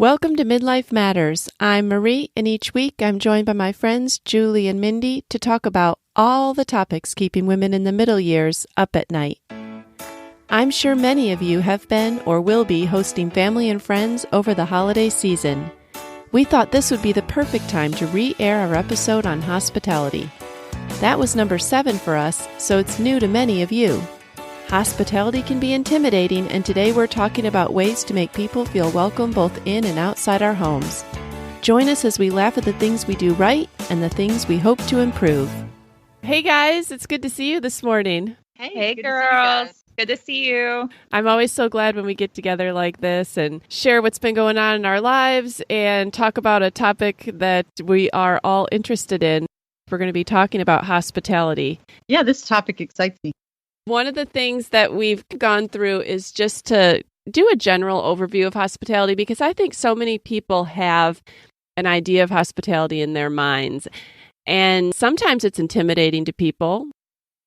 Welcome to Midlife Matters. I'm Marie, and each week I'm joined by my friends Julie and Mindy to talk about all the topics keeping women in the middle years up at night. I'm sure many of you have been or will be hosting family and friends over the holiday season. We thought this would be the perfect time to re-air our episode on hospitality. That was number 7 for us, so it's new to many of you. Hospitality can be intimidating, and today we're talking about ways to make people feel welcome both in and outside our homes. Join us as we laugh at the things we do right and the things we hope to improve. Hey guys, it's good to see you this morning. Hey girls, good to see you. I'm always so glad when we get together like this and share what's been going on in our lives and talk about a topic that we are all interested in. We're going to be talking about hospitality. Yeah, this topic excites me. One of the things that we've gone through is just to do a general overview of hospitality, because I think so many people have an idea of hospitality in their minds. And sometimes it's intimidating to people.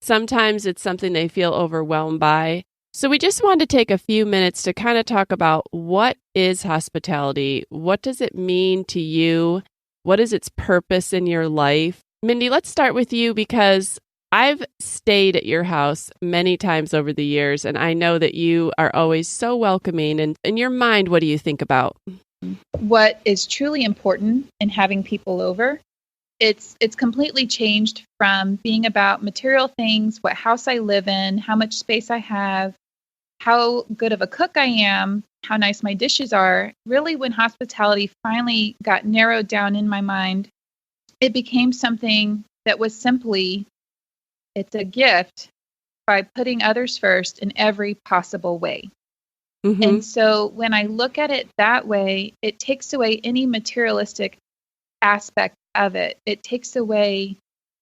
Sometimes it's something they feel overwhelmed by. So we just wanted to take a few minutes to kind of talk about what is hospitality? What does it mean to you? What is its purpose in your life? Mindy, let's start with you, because I've stayed at your house many times over the years, and I know that you are always so welcoming. And in your mind, what do you think about? What is truly important in having people over, it's completely changed from being about material things, what house I live in, how much space I have, how good of a cook I am, how nice my dishes are. Really, when hospitality finally got narrowed down in my mind, it became something that was simply, it's a gift by putting others first in every possible way. Mm-hmm. And so when I look at it that way, it takes away any materialistic aspect of it. It takes away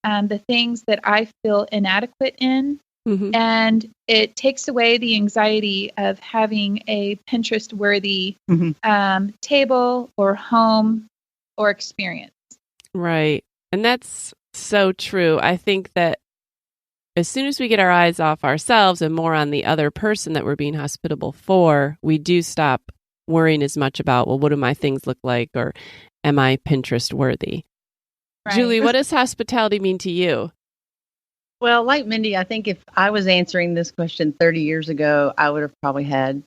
the things that I feel inadequate in. Mm-hmm. And it takes away the anxiety of having a Pinterest-worthy table or home or experience. Right. And that's so true. I think that as soon as we get our eyes off ourselves and more on the other person that we're being hospitable for, we do stop worrying as much about, well, what do my things look like? Or am I Pinterest worthy? Right. Julie, what does hospitality mean to you? Well, like Mindy, I think if I was answering this question 30 years ago, I would have probably had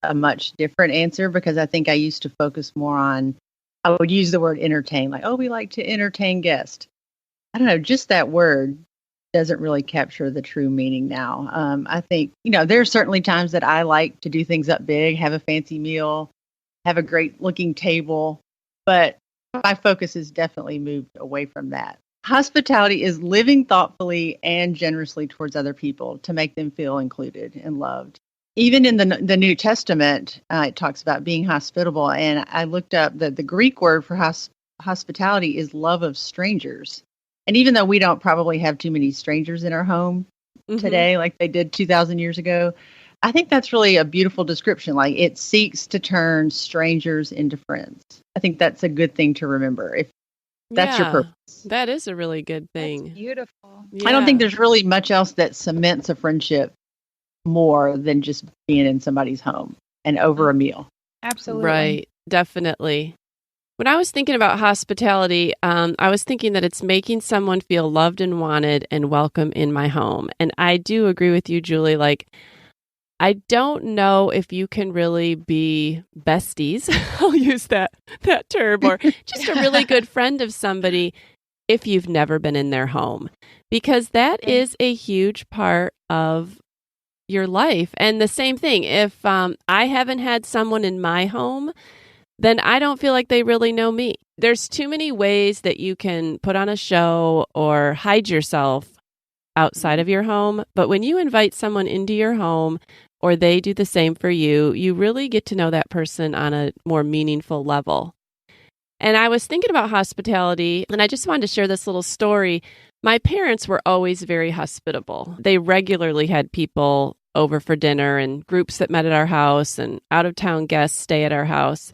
a much different answer, because I think I used to focus more on, I would use the word entertain, like, oh, we like to entertain guests. I don't know, just that word doesn't really capture the true meaning now. I think, there are certainly times that I like to do things up big, have a fancy meal, have a great looking table, but my focus has definitely moved away from that. Hospitality is living thoughtfully and generously towards other people to make them feel included and loved. Even in the New Testament, it talks about being hospitable. And I looked up the Greek word for hospitality is love of strangers. And even though we don't probably have too many strangers in our home today, like they did 2,000 years ago, I think that's really a beautiful description. Like, it seeks to turn strangers into friends. I think that's a good thing to remember if that's your purpose. That is a really good thing. That's beautiful. Yeah. I don't think there's really much else that cements a friendship more than just being in somebody's home and over a meal. Absolutely. Right. Definitely. When I was thinking about hospitality, I was thinking that it's making someone feel loved and wanted and welcome in my home. And I do agree with you, Julie. Like, I don't know if you can really be besties, I'll use that term, or just a really good friend of somebody if you've never been in their home, because that is a huge part of your life. And the same thing, if I haven't had someone in my home, then I don't feel like they really know me. There's too many ways that you can put on a show or hide yourself outside of your home. But when you invite someone into your home, or they do the same for you, you really get to know that person on a more meaningful level. And I was thinking about hospitality, and I just wanted to share this little story. My parents were always very hospitable. They regularly had people over for dinner and groups that met at our house, and out-of-town guests stay at our house.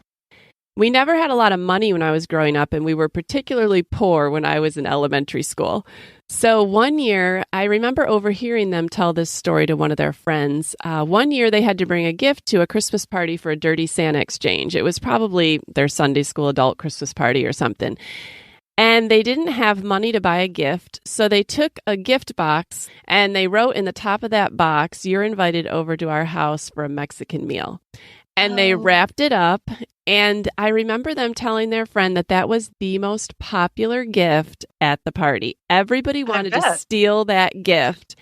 We never had a lot of money when I was growing up, and we were particularly poor when I was in elementary school. So one year, I remember overhearing them tell this story to one of their friends. One year, they had to bring a gift to a Christmas party for a Dirty Santa exchange. It was probably their Sunday school adult Christmas party or something. And they didn't have money to buy a gift, so they took a gift box and they wrote in the top of that box, "You're invited over to our house for a Mexican meal." And they wrapped it up. And I remember them telling their friend that that was the most popular gift at the party. Everybody wanted to steal that gift.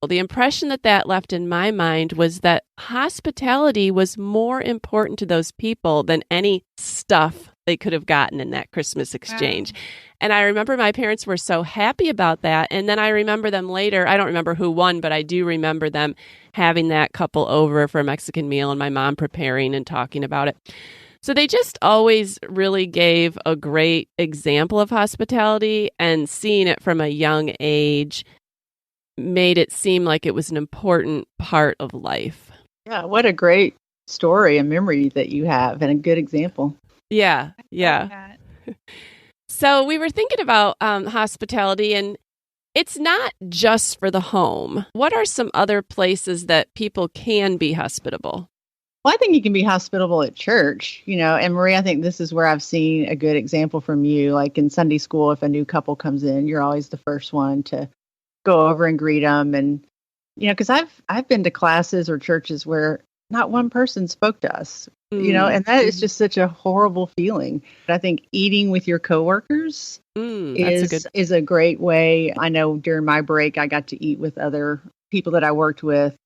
Well, the impression that that left in my mind was that hospitality was more important to those people than any stuff they could have gotten in that Christmas exchange. Wow. And I remember my parents were so happy about that. And then I remember them later. I don't remember who won, but I do remember them having that couple over for a Mexican meal and my mom preparing and talking about it. So they just always really gave a great example of hospitality, and seeing it from a young age made it seem like it was an important part of life. Yeah, what a great story and memory that you have, and a good example. Yeah. So we were thinking about hospitality, and it's not just for the home. What are some other places that people can be hospitable? Well, I think you can be hospitable at church, and Marie, I think this is where I've seen a good example from you. Like in Sunday school, if a new couple comes in, you're always the first one to go over and greet them. And, because I've been to classes or churches where not one person spoke to us, and that is just such a horrible feeling. But I think eating with your coworkers is a great way. I know during my break, I got to eat with other people that I worked with.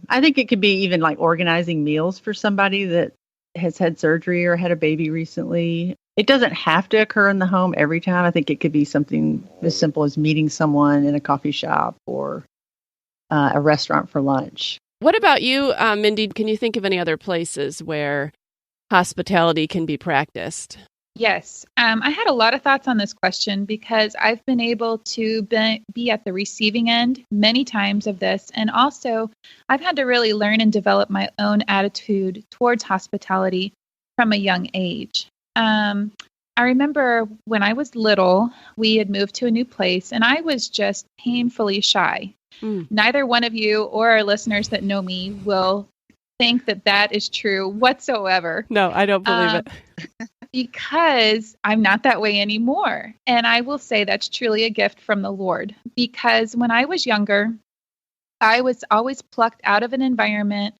I think it could be even like organizing meals for somebody that has had surgery or had a baby recently. It doesn't have to occur in the home every time. I think it could be something as simple as meeting someone in a coffee shop or a restaurant for lunch. What about you, Mindy? Can you think of any other places where hospitality can be practiced? Yes. I had a lot of thoughts on this question because I've been able to be at the receiving end many times of this. And also, I've had to really learn and develop my own attitude towards hospitality from a young age. I remember when I was little, we had moved to a new place, and I was just painfully shy. Neither one of you or our listeners that know me will think that that is true whatsoever. No, I don't believe it. Because I'm not that way anymore. And I will say that's truly a gift from the Lord. Because when I was younger, I was always plucked out of an environment,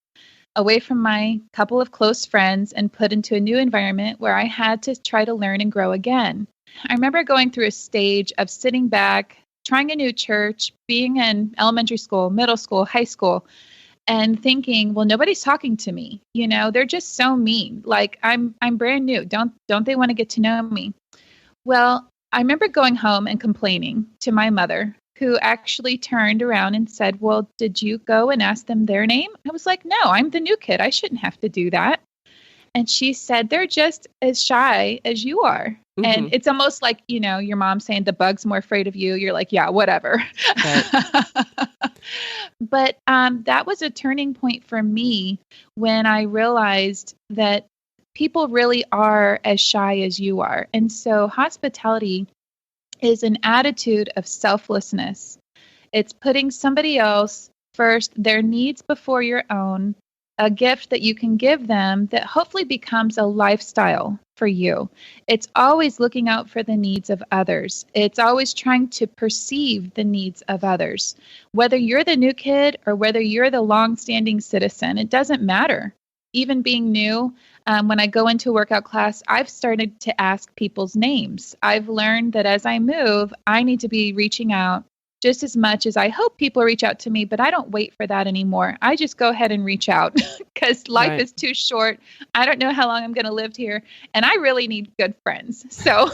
away from my couple of close friends, and put into a new environment where I had to try to learn and grow again. I remember going through a stage of sitting back, trying a new church, being in elementary school, middle school, high school, and thinking, well, nobody's talking to me. They're just so mean. Like I'm brand new. Don't they want to get to know me? Well, I remember going home and complaining to my mother, who actually turned around and said, well, did you go and ask them their name? I was like, no, I'm the new kid. I shouldn't have to do that. And she said, they're just as shy as you are. Mm-hmm. And it's almost like, your mom saying the bug's more afraid of you. You're like, yeah, whatever. Right. But that was a turning point for me when I realized that people really are as shy as you are. And so hospitality is an attitude of selflessness. It's putting somebody else first, their needs before your own, a gift that you can give them that hopefully becomes a lifestyle for you. It's always looking out for the needs of others. It's always trying to perceive the needs of others. Whether you're the new kid or whether you're the long-standing citizen, it doesn't matter. Even being new, when I go into a workout class, I've started to ask people's names. I've learned that as I move, I need to be reaching out just as much as I hope people reach out to me, but I don't wait for that anymore. I just go ahead and reach out because life is too short. I don't know how long I'm going to live here, and I really need good friends. So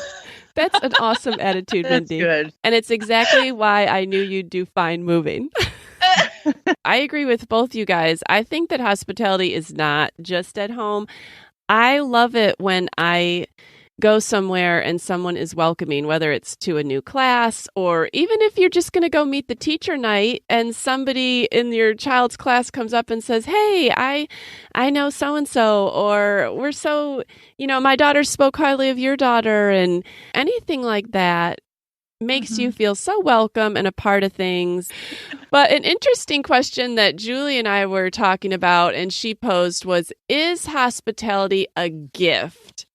that's an awesome attitude, Mindy. Good. And it's exactly why I knew you'd do fine moving. I agree with both you guys. I think that hospitality is not just at home. I love it when I go somewhere and someone is welcoming, whether it's to a new class or even if you're just going to go meet the teacher night and somebody in your child's class comes up and says, "Hey, I know so-and-so," or "We're so, my daughter spoke highly of your daughter," and anything like that makes you feel so welcome and a part of things. But an interesting question that Julie and I were talking about and she posed was, is hospitality a gift?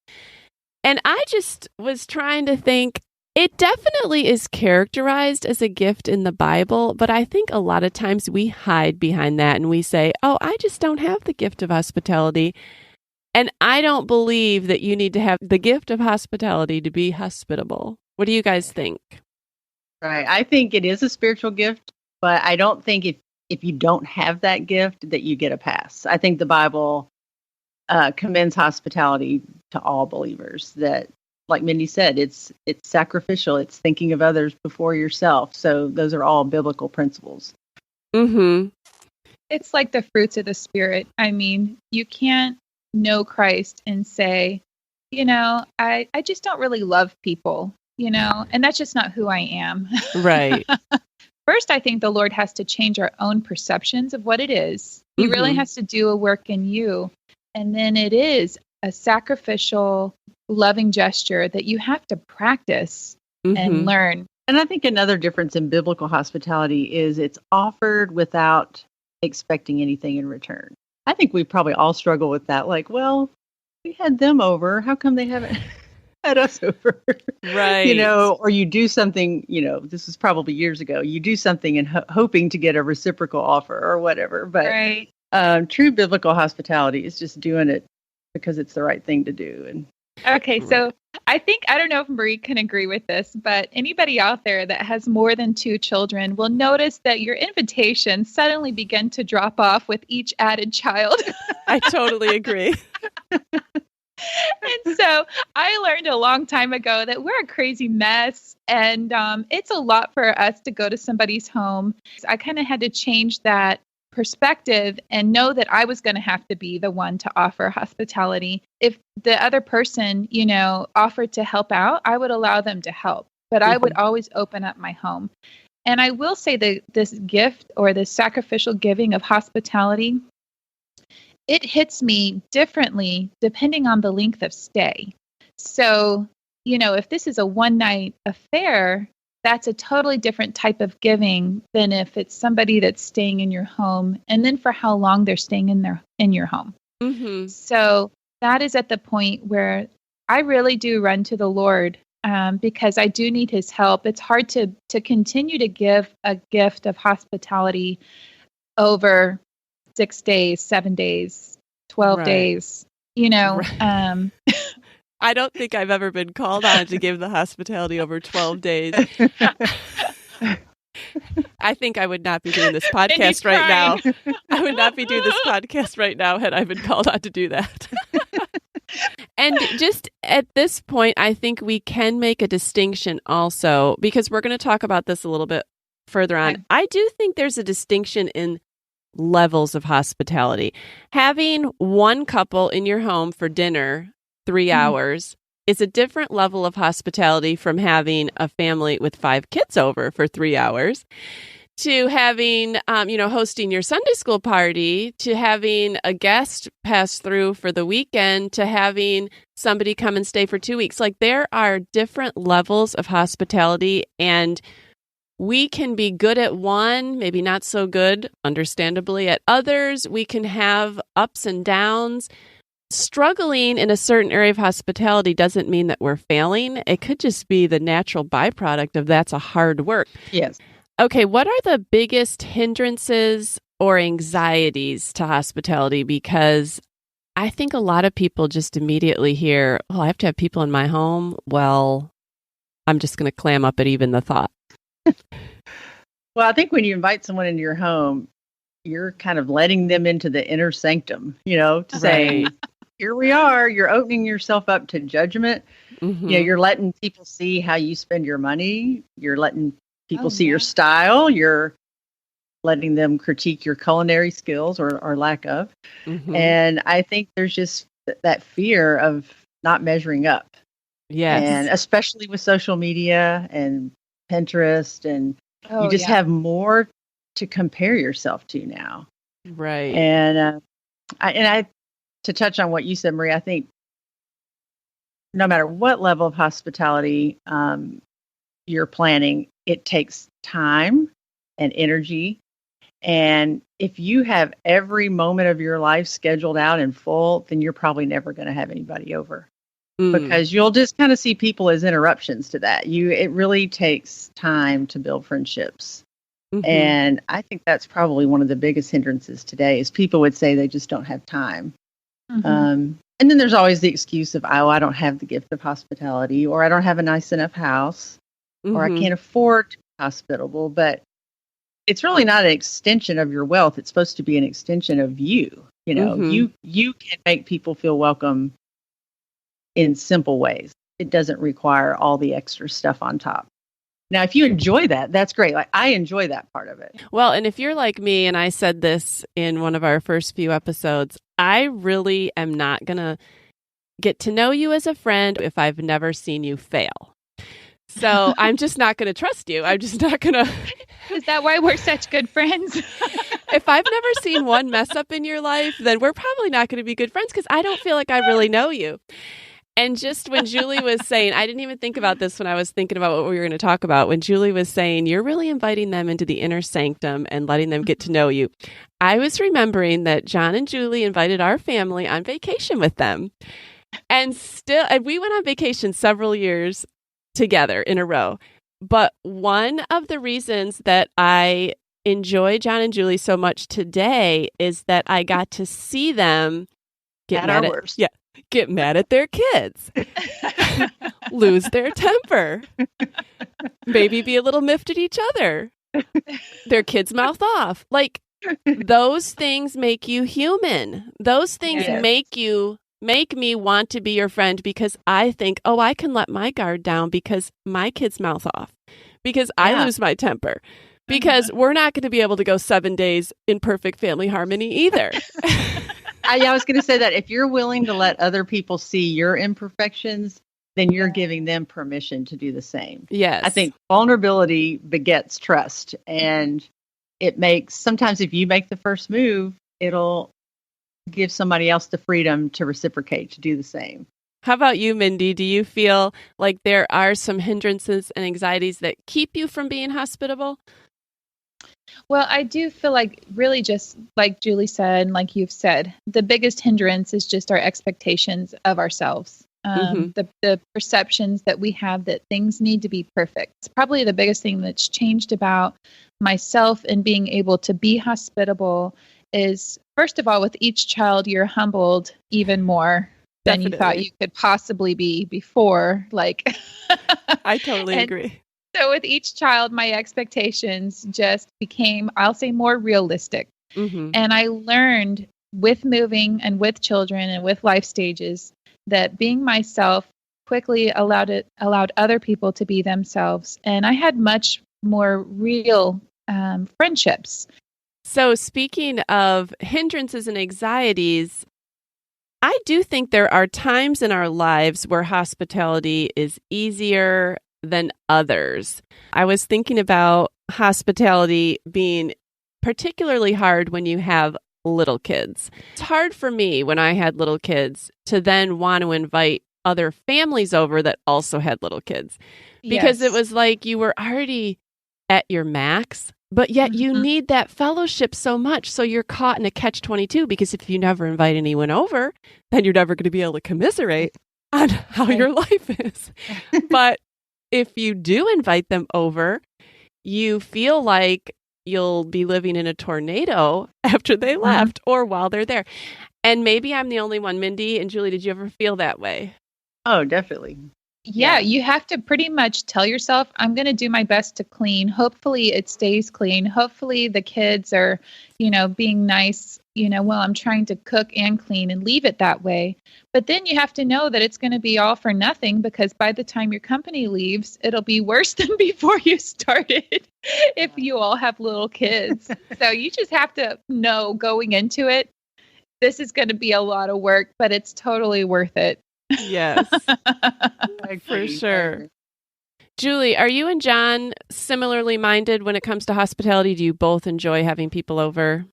And I just was trying to think, it definitely is characterized as a gift in the Bible, but I think a lot of times we hide behind that and we say, "Oh, I just don't have the gift of hospitality." And I don't believe that you need to have the gift of hospitality to be hospitable. What do you guys think? Right. I think it is a spiritual gift, but I don't think if you don't have that gift that you get a pass. I think the Bible commends hospitality to all believers. That, like Mindy said, it's sacrificial. It's thinking of others before yourself. So those are all biblical principles. Mm-hmm. It's like the fruits of the Spirit. I mean, you can't know Christ and say, I just don't really love people, and that's just not who I am. Right. First, I think the Lord has to change our own perceptions of what it is. He really has to do a work in you. And then it is a sacrificial, loving gesture that you have to practice and learn. And I think another difference in biblical hospitality is it's offered without expecting anything in return. I think we probably all struggle with that. Like, well, we had them over. How come they haven't had us over? Right. Or you do something, this was probably years ago. You do something and hoping to get a reciprocal offer or whatever. But right. True biblical hospitality is just doing it because it's the right thing to do. And okay, so I don't know if Marie can agree with this, but anybody out there that has more than 2 children will notice that your invitations suddenly begin to drop off with each added child. I totally agree. And so I learned a long time ago that we're a crazy mess and it's a lot for us to go to somebody's home. So I kind of had to change that perspective and know that I was going to have to be the one to offer hospitality. If the other person, offered to help out, I would allow them to help, but I would always open up my home. And I will say that this gift or this sacrificial giving of hospitality, it hits me differently depending on the length of stay. So, if this is a one-night affair, that's a totally different type of giving than if it's somebody that's staying in your home and then for how long they're staying in your home. Mm-hmm. So that is at the point where I really do run to the Lord because I do need his help. It's hard to continue to give a gift of hospitality over 6 days, 7 days, 12 days, Right. I don't think I've ever been called on to give the hospitality over 12 days. I think I would not be doing this podcast right now. I would not be doing this podcast right now had I been called on to do that. And just at this point, I think we can make a distinction also, because we're going to talk about this a little bit further on. I do think there's a distinction in levels of hospitality. Having one couple in your home for dinner 3 hours is a different level of hospitality from having a family with 5 kids over for 3 hours, to having, hosting your Sunday school party, to having a guest pass through for the weekend, to having somebody come and stay for 2 weeks. Like, there are different levels of hospitality, and we can be good at one, maybe not so good, understandably, at others. We can have ups and downs. Struggling in a certain area of hospitality doesn't mean that we're failing. It could just be the natural byproduct of that's a hard work. Yes. Okay, what are the biggest hindrances or anxieties to hospitality? Because I think a lot of people just immediately hear, "Oh, I have to have people in my home." Well, I'm just going to clam up at even the thought. Well, I think when you invite someone into your home, you're kind of letting them into the inner sanctum, to say, here we are, you're opening yourself up to judgment. Mm-hmm. You're letting people see how you spend your money. You're letting people see your style. You're letting them critique your culinary skills or lack of. Mm-hmm. And I think there's just that fear of not measuring up. And Yes. especially with social media and Pinterest, and Oh, you just yeah. have more to compare yourself to now. Right. And I to touch on what you said, Marie, I think no matter what level of hospitality you're planning, it takes time and energy. And if you have every moment of your life scheduled out in full, then you're probably never going to have anybody over, Mm. because you'll just kind of see people as interruptions to that. It really takes time to build friendships. Hmm. And I think that's probably one of the biggest hindrances today is people would say they just don't have time. Hmm. And then there's always the excuse of, oh, I don't have the gift of hospitality, or I don't have a nice enough house, or I Hmm. can't afford to be hospitable. But it's really not an extension of your wealth. It's supposed to be an extension of you. You know, Hmm. you can make people feel welcome in simple ways. It doesn't require all the extra stuff on top. Now, if you enjoy that, that's great. Like, I enjoy that part of it. Well, and if you're like me, and I said this in one of our first few episodes, I really am not going to get to know you as a friend if I've never seen you fail. So I'm just not going to trust you. I'm just not going to. Is that why we're such good friends? If I've never seen one mess up in your life, then we're probably not going to be good friends because I don't feel like I really know you. And just when Julie was saying, I didn't even think about this when I was thinking about what we were going to talk about. When Julie was saying, you're really inviting them into the inner sanctum and letting them get to know you. I was remembering that John and Julie invited our family on vacation with them. And we went on vacation several years together in a row. But one of the reasons that I enjoy John and Julie so much today is that I got to see them get At our mad at, worst. yeah, get mad at their kids, lose their temper, maybe be a little miffed at each other, their kids mouth off. Like, those things make you human. Those things Yes. make me want to be your friend because I think, oh, I can let my guard down because my kids mouth off, because I Yeah. lose my temper, because we're not going to be able to go 7 days in perfect family harmony either. I was going to say that if you're willing to let other people see your imperfections, then you're giving them permission to do the same. Yes. I think vulnerability begets trust, and it makes, sometimes if you make the first move, it'll give somebody else the freedom to reciprocate, to do the same. How about you, Mindy? Do you feel like there are some hindrances and anxieties that keep you from being hospitable? Well, I do feel like, really, just like Julie said, and like you've said, the biggest hindrance is just our expectations of ourselves. The perceptions that we have that things need to be perfect. It's probably the biggest thing that's changed about myself and being able to be hospitable is, first of all, with each child, you're humbled even more than you thought you could possibly be before. Like, I totally agree. So with each child, my expectations just became, I'll say, more realistic. Mm-hmm. And I learned with moving and with children and with life stages that being myself quickly allowed other people to be themselves. And I had much more real friendships. So speaking of hindrances and anxieties, I do think there are times in our lives where hospitality is easier than others. I was thinking about hospitality being particularly hard when you have little kids. It's hard for me when I had little kids to then want to invite other families over that also had little kids, because it was like you were already at your max, but yet you need that fellowship so much. So you're caught in a catch-22, because if you never invite anyone over, then you're never going to be able to commiserate on how your life is. But if you do invite them over, you feel like you'll be living in a tornado after they left or while they're there. And maybe I'm the only one. Mindy and Julie, did you ever feel that way? Oh, definitely. Yeah, you have to pretty much tell yourself, I'm going to do my best to clean. Hopefully it stays clean. Hopefully the kids are, being nice, while I'm trying to cook and clean, and leave it that way. But then you have to know that it's going to be all for nothing, because by the time your company leaves, it'll be worse than before you started if you all have little kids. So you just have to know going into it, this is going to be a lot of work, but it's totally worth it. Yes, for sure. Julie, are you and John similarly minded when it comes to hospitality? Do you both enjoy having people over?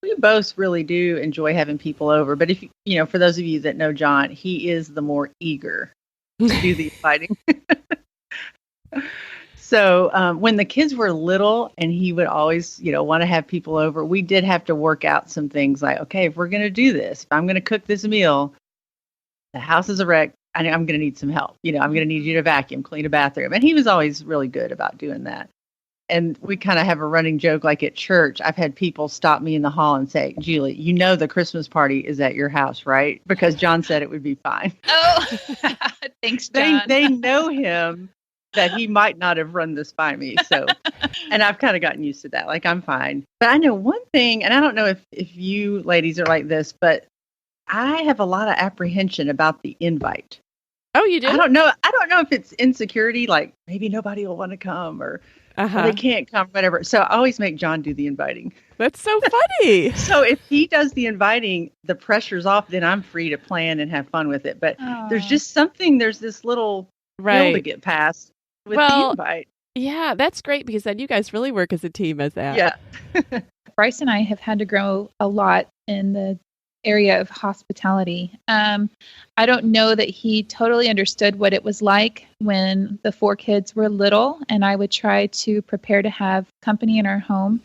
We both really do enjoy having people over. But if for those of you that know John, he is the more eager to do the inviting. So when the kids were little and he would always, want to have people over, we did have to work out some things like, okay, if we're going to do this, if I'm going to cook this meal, the house is a wreck. I'm going to need some help. I'm going to need you to vacuum, clean a bathroom. And he was always really good about doing that. And we kind of have a running joke like at church. I've had people stop me in the hall and say, Julie, the Christmas party is at your house, right? Because John said it would be fine. Oh, thanks, John. They know him that he might not have run this by me. So, and I've kind of gotten used to that. Like, I'm fine. But I know one thing, and I don't know if you ladies are like this, but I have a lot of apprehension about the invite. Oh, you do? I don't know if it's insecurity, like maybe nobody will want to come or they can't come, whatever. So I always make John do the inviting. That's so funny. So if he does the inviting, the pressure's off, then I'm free to plan and have fun with it. But there's this little hill to get past with the invite. Yeah, that's great because then you guys really work as a team as that. Yeah. Bryce and I have had to grow a lot in the area of hospitality. I don't know that he totally understood what it was like when the 4 kids were little and I would try to prepare to have company in our home.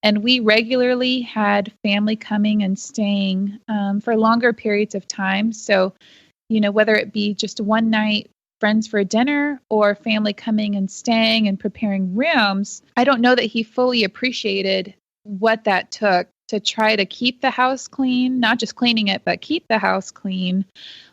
And we regularly had family coming and staying for longer periods of time. So, whether it be just one night, friends for dinner, or family coming and staying and preparing rooms, I don't know that he fully appreciated what that took to try to keep the house clean, not just cleaning it, but keep the house clean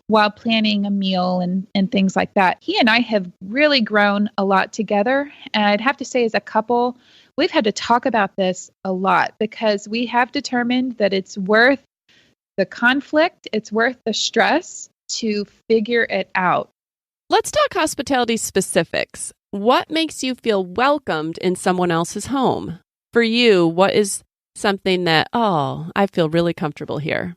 while planning a meal and things like that. He and I have really grown a lot together. And I'd have to say as a couple, we've had to talk about this a lot because we have determined that it's worth the conflict, it's worth the stress to figure it out. Let's talk hospitality specifics. What makes you feel welcomed in someone else's home? For you, what is something that, I feel really comfortable here?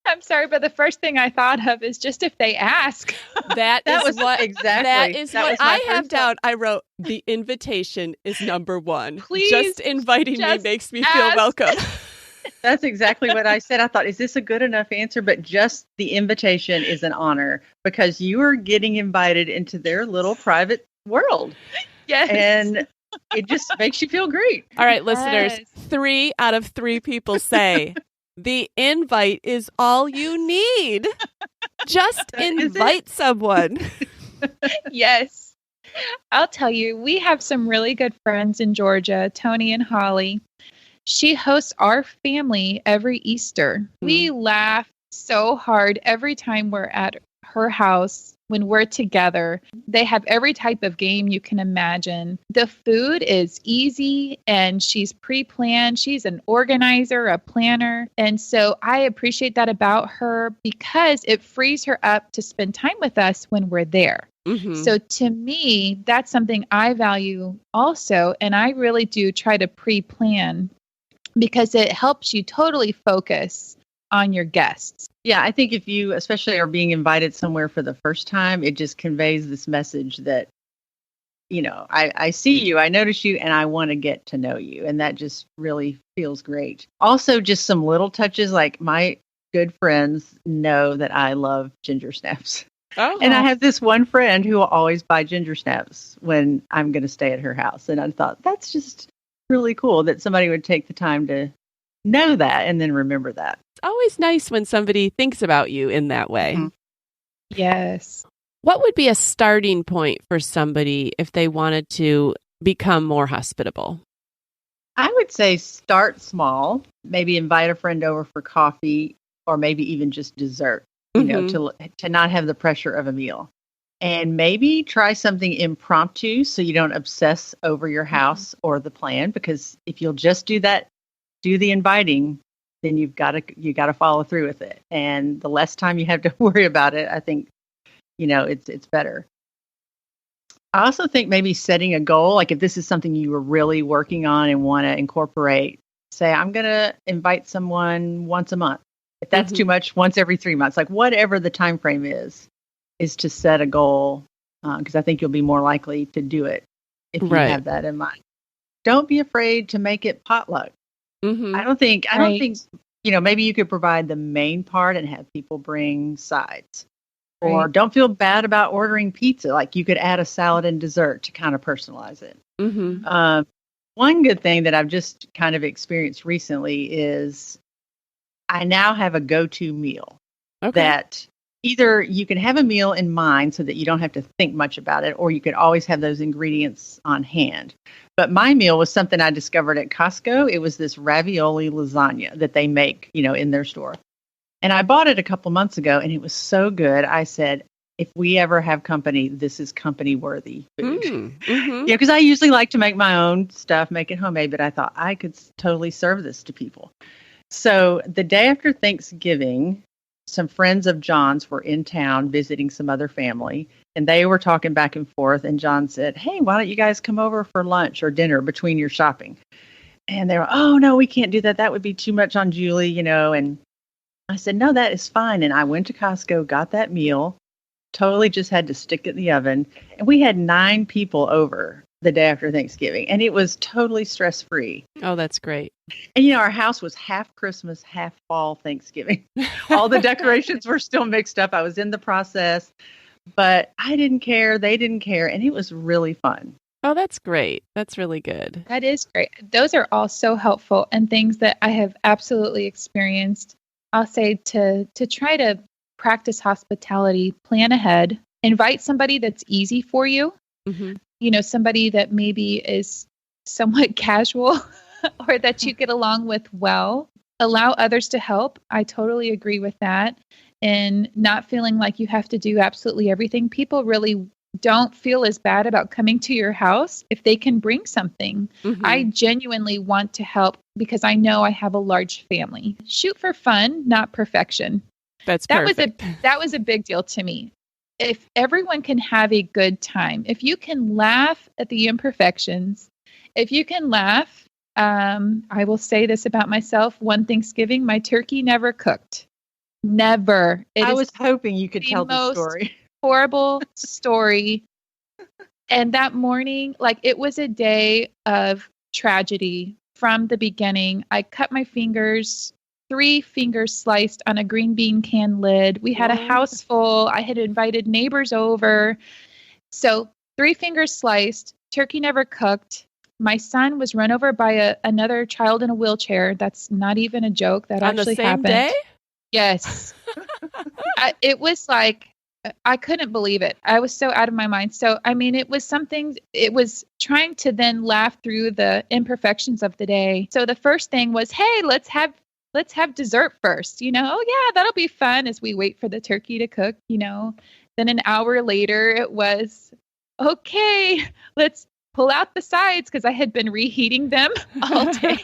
I'm sorry, but the first thing I thought of is just if they ask. That is what I have down. I wrote, the invitation is number 1. Please, just inviting me makes me feel welcome. That's exactly what I said. I thought, is this a good enough answer? But just the invitation is an honor because you are getting invited into their little private world. Yes. And it just makes you feel great. All right, listeners, 3 out of 3 people say the invite is all you need. Just invite someone. Yes. I'll tell you, we have some really good friends in Georgia, Tony and Holly. She hosts our family every Easter. We laugh so hard every time we're at her house when we're together. They have every type of game you can imagine. The food is easy and she's pre-planned. She's an organizer, a planner. And so I appreciate that about her because it frees her up to spend time with us when we're there. Mm-hmm. So to me, that's something I value also. And I really do try to pre-plan because it helps you totally focus on your guests. Yeah, I think if you especially are being invited somewhere for the first time, it just conveys this message that, I see you, I notice you, and I want to get to know you. And that just really feels great. Also, just some little touches, like my good friends know that I love ginger snaps. Oh. And I have this one friend who will always buy ginger snaps when I'm going to stay at her house. And I thought, that's just really cool that somebody would take the time to know that and then remember that. It's always nice when somebody thinks about you in that way. Mm-hmm. Yes. What would be a starting point for somebody if they wanted to become more hospitable? I would say start small, maybe invite a friend over for coffee or maybe even just dessert, to not have the pressure of a meal. And maybe try something impromptu so you don't obsess over your house or the plan, because if you'll just do that, do the inviting, then you got to follow through with it. And the less time you have to worry about it, I think, it's better. I also think maybe setting a goal, like if this is something you were really working on and want to incorporate, say, I'm going to invite someone once a month. If that's too much, once every 3 months, like whatever the time frame is to set a goal, because I think you'll be more likely to do it if you have that in mind. Don't be afraid to make it potluck. I don't think, maybe you could provide the main part and have people bring sides. Or don't feel bad about ordering pizza. Like you could add a salad and dessert to kind of personalize it. One good thing that I've just kind of experienced recently is I now have a go-to meal that either you can have a meal in mind so that you don't have to think much about it, or you could always have those ingredients on hand. But my meal was something I discovered at Costco. It was this ravioli lasagna that they make, in their store. And I bought it a couple months ago, and it was so good. I said, if we ever have company, this is company-worthy food. Because I usually like to make my own stuff, make it homemade, but I thought I could totally serve this to people. So the day after Thanksgiving, some friends of John's were in town visiting some other family, and they were talking back and forth, and John said, hey, why don't you guys come over for lunch or dinner between your shopping? And they were, oh, no, we can't do that. That would be too much on Julie, and I said, no, that is fine. And I went to Costco, got that meal, totally just had to stick it in the oven. And we had 9 people over the day after Thanksgiving, and it was totally stress-free. Oh, that's great. And, our house was half Christmas, half fall Thanksgiving. All the decorations were still mixed up. I was in the process, but I didn't care. They didn't care. And it was really fun. Oh, that's great. That's really good. That is great. Those are all so helpful and things that I have absolutely experienced. I'll say to try to practice hospitality, plan ahead, invite somebody that's easy for you. Somebody that maybe is somewhat casual or that you get along with well. Allow others to help. I totally agree with that. And not feeling like you have to do absolutely everything. People really don't feel as bad about coming to your house if they can bring something. I genuinely want to help because I know I have a large family. Shoot for fun, not perfection. That's perfect. That was a big deal to me. If everyone can have a good time, if you can laugh at the imperfections, if you can laugh, I will say this about myself. One Thanksgiving, my turkey never cooked. Never. I was hoping you could tell the story. Horrible story. And that morning, it was a day of tragedy from the beginning. I cut my fingers, 3 fingers sliced on a green bean can lid. We had a house full. I had invited neighbors over. So 3 fingers sliced, turkey never cooked. My son was run over by another child in a wheelchair. That's not even a joke. That actually happened. On the same day? Yes. It was like, I couldn't believe it. I was so out of my mind. So, it was something, it was trying to then laugh through the imperfections of the day. So the first thing was, hey, let's have dessert first, oh yeah, that'll be fun as we wait for the turkey to cook, Then an hour later it was, okay, let's pull out the sides because I had been reheating them all day.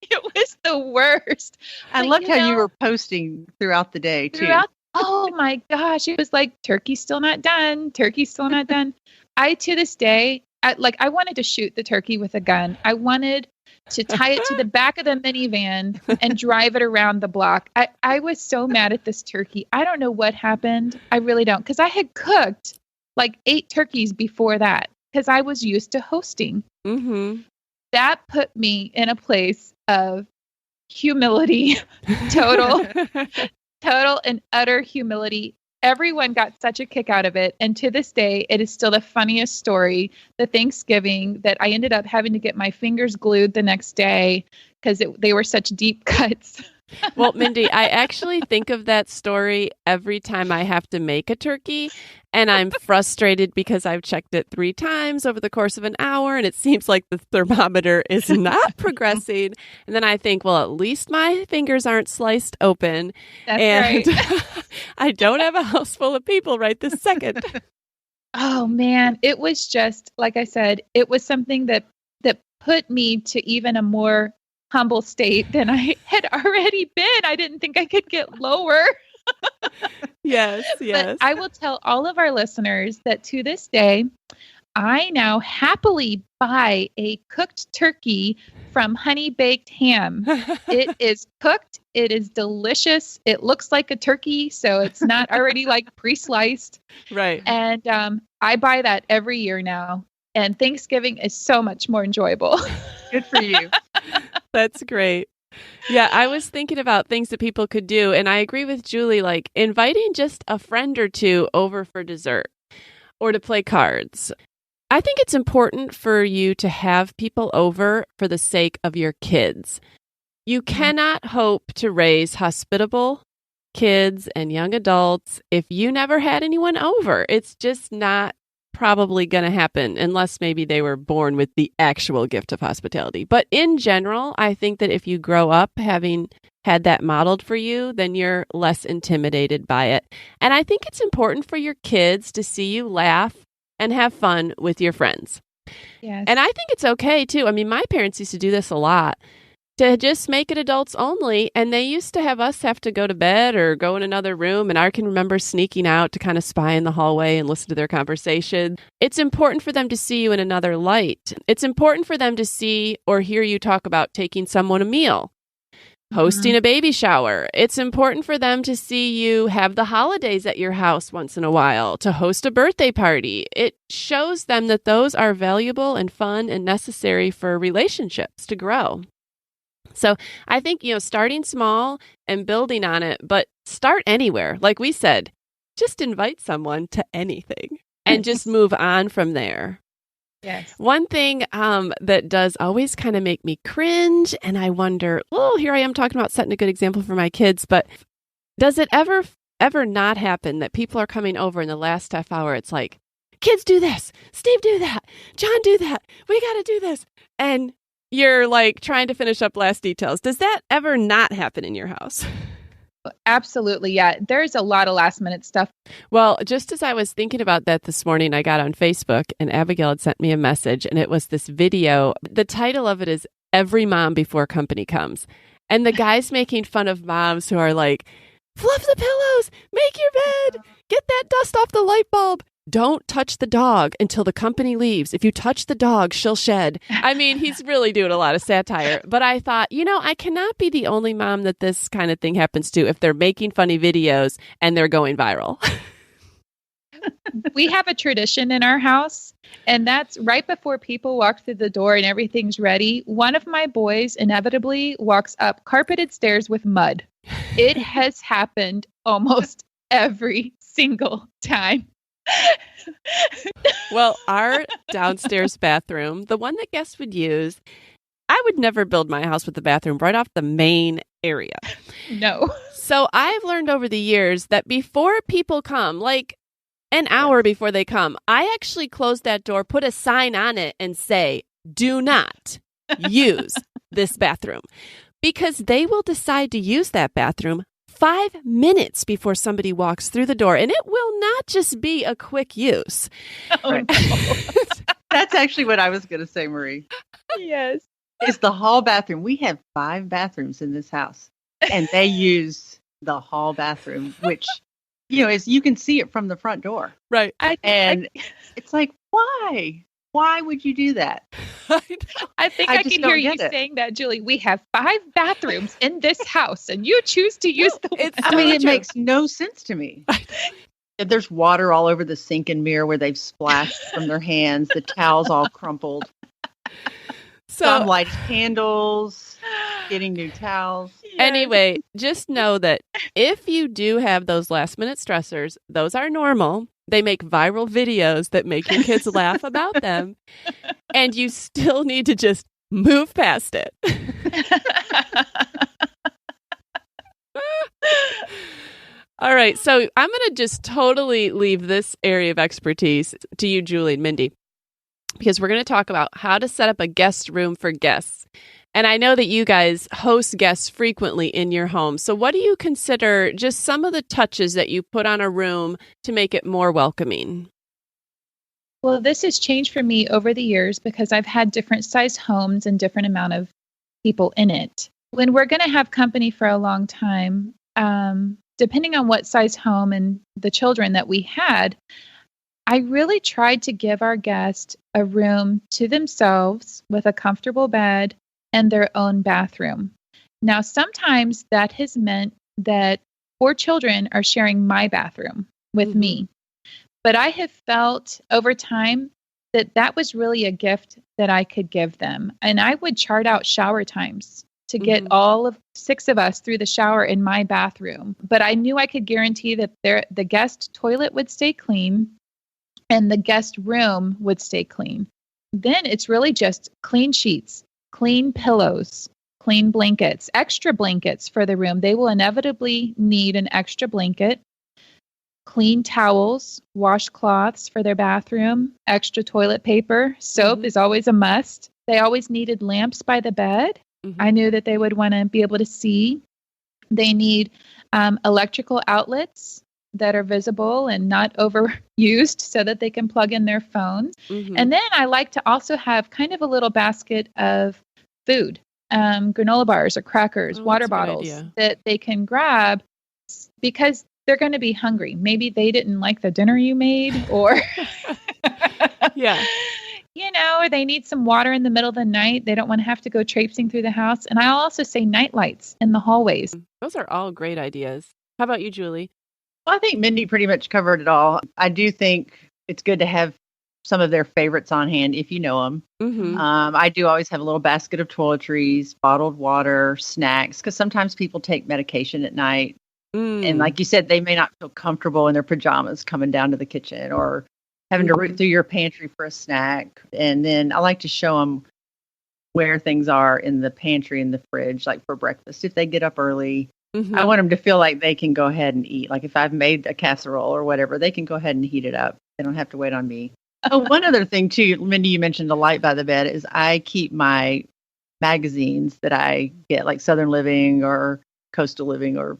It was the worst. I loved how you were posting throughout the day too. Oh my gosh. It was like, turkey's still not done. Turkey's still not done. To this day, I wanted to shoot the turkey with a gun. I wanted to tie it to the back of the minivan and drive it around the block. I was so mad at this turkey. I don't know what happened. I really don't. Because I had cooked 8 turkeys before that because I was used to hosting. That put me in a place of humility, total and utter humility. Everyone got such a kick out of it. And to this day, it is still the funniest story, the Thanksgiving, that I ended up having to get my fingers glued the next day because they were such deep cuts. Well, Mindy, I actually think of that story every time I have to make a turkey, and I'm frustrated because I've checked it 3 times over the course of an hour, and it seems like the thermometer is not progressing. And then I think, well, at least my fingers aren't sliced open. That's right. I don't have a house full of people right this second. Oh, man. It was just, like I said, it was something that put me to even a more humble state than I had already been. I didn't think I could get lower. Yes. But I will tell all of our listeners that to this day, I now happily buy a cooked turkey from Honey Baked Ham. It is cooked. It is delicious. It looks like a turkey, so it's not already like pre-sliced. Right. And I buy that every year now. And Thanksgiving is so much more enjoyable. Good for you. That's great. Yeah, I was thinking about things that people could do, and I agree with Julie, like inviting just a friend or two over for dessert or to play cards. I think it's important for you to have people over for the sake of your kids. You cannot hope to raise hospitable kids and young adults if you never had anyone over. It's just not probably going to happen unless maybe they were born with the actual gift of hospitality. But in general, I think that if you grow up having had that modeled for you, then you're less intimidated by it. And I think it's important for your kids to see you laugh and have fun with your friends. Yes. And I think it's okay too. I mean, my parents used to do this a lot, to just make it adults only. And they used to have us have to go to bed or go in another room. And I can remember sneaking out to kind of spy in the hallway and listen to their conversation. It's important for them to see you in another light. It's important for them to see or hear you talk about taking someone a meal, hosting a baby shower. It's important for them to see you have the holidays at your house once in a while, to host a birthday party. It shows them that those are valuable and fun and necessary for relationships to grow. So I think, starting small and building on it, but start anywhere. Like we said, just invite someone to anything and just move on from there. Yes. One thing that does always kind of make me cringe, and I wonder, here I am talking about setting a good example for my kids, but does it ever not happen that people are coming over in the last half hour? It's like, kids do this, Steve do that, John do that, we got to do this. And you're like trying to finish up last details. Does that ever not happen in your house? Absolutely. Yeah. There's a lot of last minute stuff. Well, just as I was thinking about that this morning, I got on Facebook and Abigail had sent me a message, and it was this video. The title of it is Every Mom Before Company Comes. And the guy's making fun of moms who are like, fluff the pillows, make your bed, get that dust off the light bulb. Don't touch the dog until the company leaves. If you touch the dog, she'll shed. I mean, he's really doing a lot of satire. But I thought, I cannot be the only mom that this kind of thing happens to if they're making funny videos and they're going viral. We have a tradition in our house, and that's right before people walk through the door and everything's ready. One of my boys inevitably walks up carpeted stairs with mud. It has happened almost every single time. Well, our downstairs bathroom, the one that guests would use, I would never build my house with the bathroom right off the main area. No. So I've learned over the years that before people come, like an hour before they come, I actually close that door, put a sign on it and say, do not use this bathroom, because they will decide to use that bathroom 5 minutes before somebody walks through the door, and it will not just be a quick use. Oh, no. That's actually what I was going to say, Marie. Yes. It's the hall bathroom. We have 5 bathrooms in this house, and they use the hall bathroom, which, is you can see it from the front door. Right. It's like, why? Why would you do that? I think I can hear you saying that, Julie. We have 5 bathrooms in this house, and you choose to use the. It makes no sense to me. There's water all over the sink and mirror where they've splashed from their hands. The towels all crumpled. Some lighted candles, getting new towels. Yes. Anyway, just know that if you do have those last minute stressors, those are normal. They make viral videos that make your kids laugh about them. And you still need to just move past it. All right. So I'm going to just totally leave this area of expertise to you, Julie and Mindy, because we're going to talk about how to set up a guest room for guests. And I know that you guys host guests frequently in your home. So what do you consider just some of the touches that you put on a room to make it more welcoming? Well, this has changed for me over the years because I've had different size homes and different amount of people in it. When we're going to have company for a long time, depending on what size home and the children that we had, I really tried to give our guests a room to themselves with a comfortable bed and their own bathroom. Now, sometimes that has meant that 4 children are sharing my bathroom with me. But I have felt over time that that was really a gift that I could give them. And I would chart out shower times to get all of 6 of us through the shower in my bathroom. But I knew I could guarantee that the guest toilet would stay clean and the guest room would stay clean. Then it's really just clean sheets, clean pillows, clean blankets, extra blankets for the room. They will inevitably need an extra blanket. Clean towels, washcloths for their bathroom, extra toilet paper, soap is always a must. They always needed lamps by the bed. I knew that they would want to be able to see. They need electrical outlets that are visible and not overused so that they can plug in their phones. And then I like to also have kind of a little basket of food, granola bars or crackers, water bottles that they can grab because they're going to be hungry. Maybe they didn't like the dinner you made or, or they need some water in the middle of the night. They don't want to have to go traipsing through the house. And I'll also say night lights in the hallways. Those are all great ideas. How about you, Julie? Well, I think Mindy pretty much covered it all. I do think it's good to have some of their favorites on hand if you know them. I do always have a little basket of toiletries, bottled water, snacks, because sometimes people take medication at night. And like you said, they may not feel comfortable in their pajamas coming down to the kitchen or having to root through your pantry for a snack. And then I like to show them where things are in the pantry and the fridge, like for breakfast. If they get up early, I want them to feel like they can go ahead and eat. Like if I've made a casserole or whatever, they can go ahead and heat it up. They don't have to wait on me. Oh, one other thing too, Mindy, you mentioned a light by the bed, is I keep my magazines that I get, like Southern Living or Coastal Living or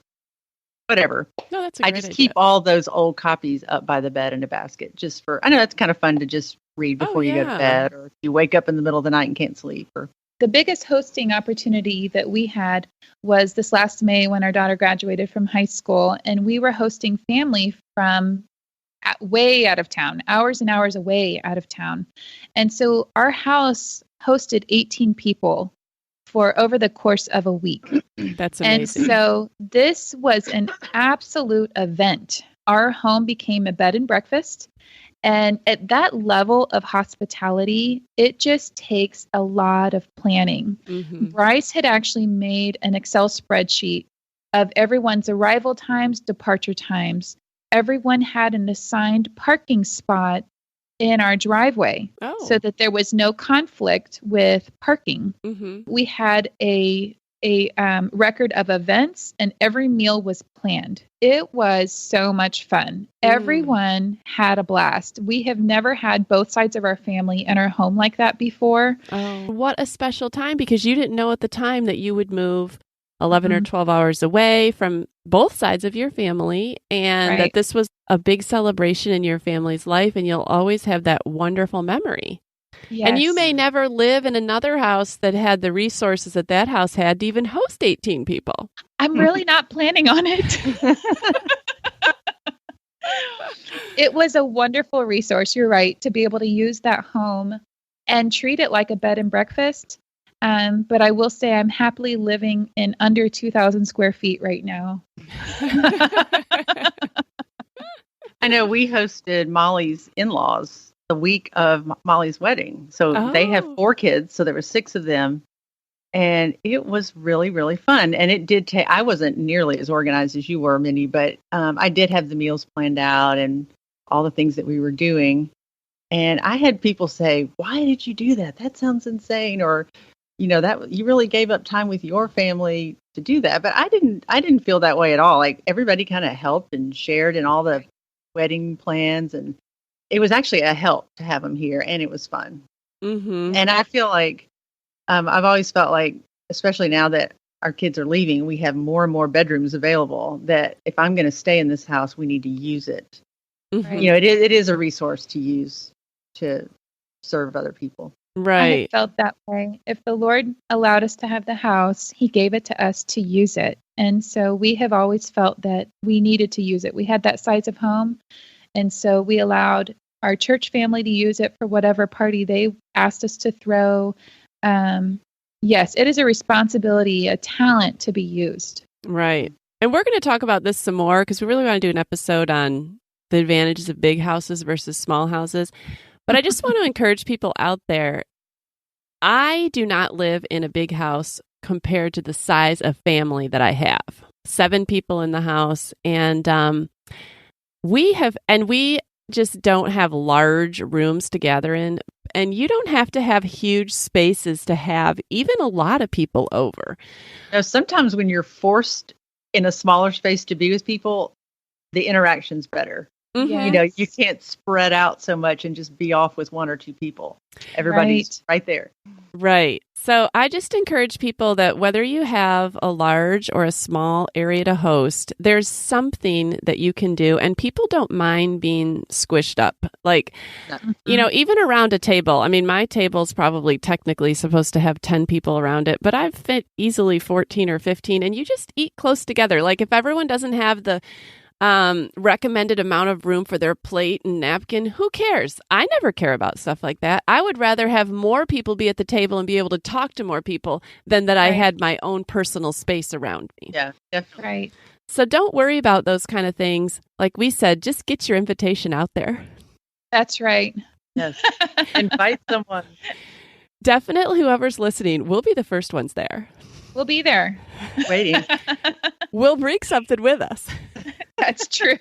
whatever. No, that's a great idea. Keep all those old copies up by the bed in a basket just for, I know that's kind of fun to just read before you go to bed, or if you wake up in the middle of the night and can't sleep. Or the biggest hosting opportunity that we had was this last May when our daughter graduated from high school, and we were hosting family from way out of town, hours and hours away out of town. And so our house hosted 18 people for over the course of a week. That's amazing. And so this was an absolute event. Our home became a bed and breakfast. And at that level of hospitality, it just takes a lot of planning. Bryce had actually made an Excel spreadsheet of everyone's arrival times, departure times. Everyone had an assigned parking spot in our driveway so that there was no conflict with parking. We had a record of events, and every meal was planned. It was so much fun. Everyone had a blast. We have never had both sides of our family in our home like that before. Oh, what a special time, because you didn't know at the time that you would move 11 or 12 hours away from both sides of your family, and that this was a big celebration in your family's life, and you'll always have that wonderful memory. Yes. And you may never live in another house that had the resources that house had to even host 18 people. I'm really not planning on it. It was a wonderful resource, you're right, to be able to use that home and treat it like a bed and breakfast. But I will say I'm happily living in under 2,000 square feet right now. I know we hosted Molly's in-laws the week of Molly's wedding. So they have 4 kids. So there were 6 of them. And it was really, really fun. And it did take, I wasn't nearly as organized as you were, Minnie, but I did have the meals planned out and all the things that we were doing. And I had people say, why did you do that? That sounds insane. Or, that you really gave up time with your family to do that. But I didn't feel that way at all. Like everybody kind of helped and shared in all the wedding plans. And it was actually a help to have them here. And it was fun. And I feel like, I've always felt like, especially now that our kids are leaving, we have more and more bedrooms available, that if I'm going to stay in this house, we need to use it. It is a resource to use to serve other people. Right. I felt that way. If the Lord allowed us to have the house, He gave it to us to use it. And so we have always felt that we needed to use it. We had that size of home. And so we allowed our church family to use it for whatever party they asked us to throw. Yes, it is a responsibility, a talent to be used. Right. And we're going to talk about this some more because we really want to do an episode on the advantages of big houses versus small houses. But I just want to encourage people out there. I do not live in a big house compared to the size of family that I have. 7 people in the house. And we just don't have large rooms to gather in. And you don't have to have huge spaces to have even a lot of people over. Now, sometimes when you're forced in a smaller space to be with people, the interaction's better. Yes. You can't spread out so much and just be off with 1 or 2 people. Everybody's right there. Right. So I just encourage people that whether you have a large or a small area to host, there's something that you can do. And people don't mind being squished up. Like, even around a table. I mean, my table's probably technically supposed to have 10 people around it, but I've fit easily 14 or 15. And you just eat close together. Like if everyone doesn't have the recommended amount of room for their plate and napkin, who cares? I never care about stuff like that. I would rather have more people be at the table and be able to talk to more people than that I had my own personal space around me. Yeah, definitely. Right. So don't worry about those kind of things. Like we said, just get your invitation out there. That's right. Yes. Invite someone. Definitely whoever's listening, we'll be the first ones there. We'll be there. Waiting. We'll bring something with us. That's true.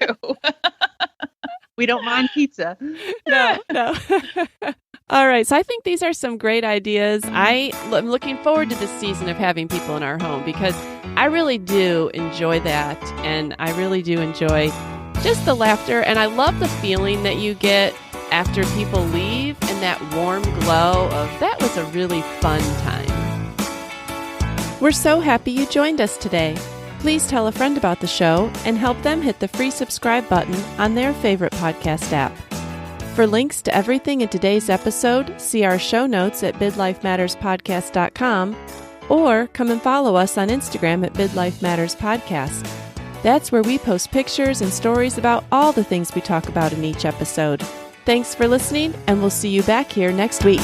We don't mind pizza. No. All right. So I think these are some great ideas. I'm looking forward to this season of having people in our home because I really do enjoy that. And I really do enjoy just the laughter. And I love the feeling that you get after people leave and that warm glow of that was a really fun time. We're so happy you joined us today. Please tell a friend about the show and help them hit the free subscribe button on their favorite podcast app. For links to everything in today's episode, see our show notes at midlifematterspodcast.com or come and follow us on Instagram at Midlife Matters Podcast. That's where we post pictures and stories about all the things we talk about in each episode. Thanks for listening, and we'll see you back here next week.